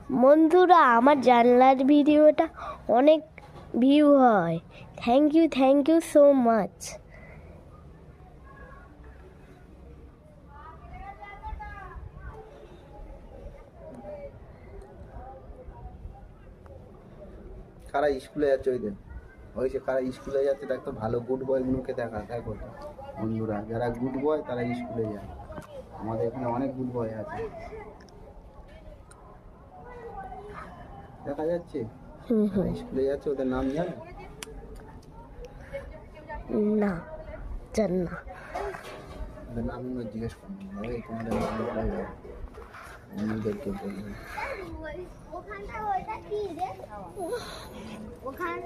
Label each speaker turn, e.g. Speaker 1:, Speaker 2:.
Speaker 1: বন্ধুরা, আমার জানলার ভিডিওটা অনেক ভিউ হয়। Thank you so much.
Speaker 2: কারা স্কুলে যাচ্ছে ওই যে কারা স্কুলে যাচ্ছে দেখ তো, ভালো গুড বয়গুলোকে দেখো বন্ধুরা, যারা গুড বয় তারা স্কুলে যায়। আমাদের এখানে অনেক গুড বয় আছে, দেখা যাচ্ছে। স্কুলে যাচ্ছে, ওদের নাম জানো?
Speaker 1: না, জান না।
Speaker 2: ওদের নাম জিজ্ঞেস করুন, তোমাদের নাম অন্যদেরকে বলবেন।
Speaker 1: ওখানে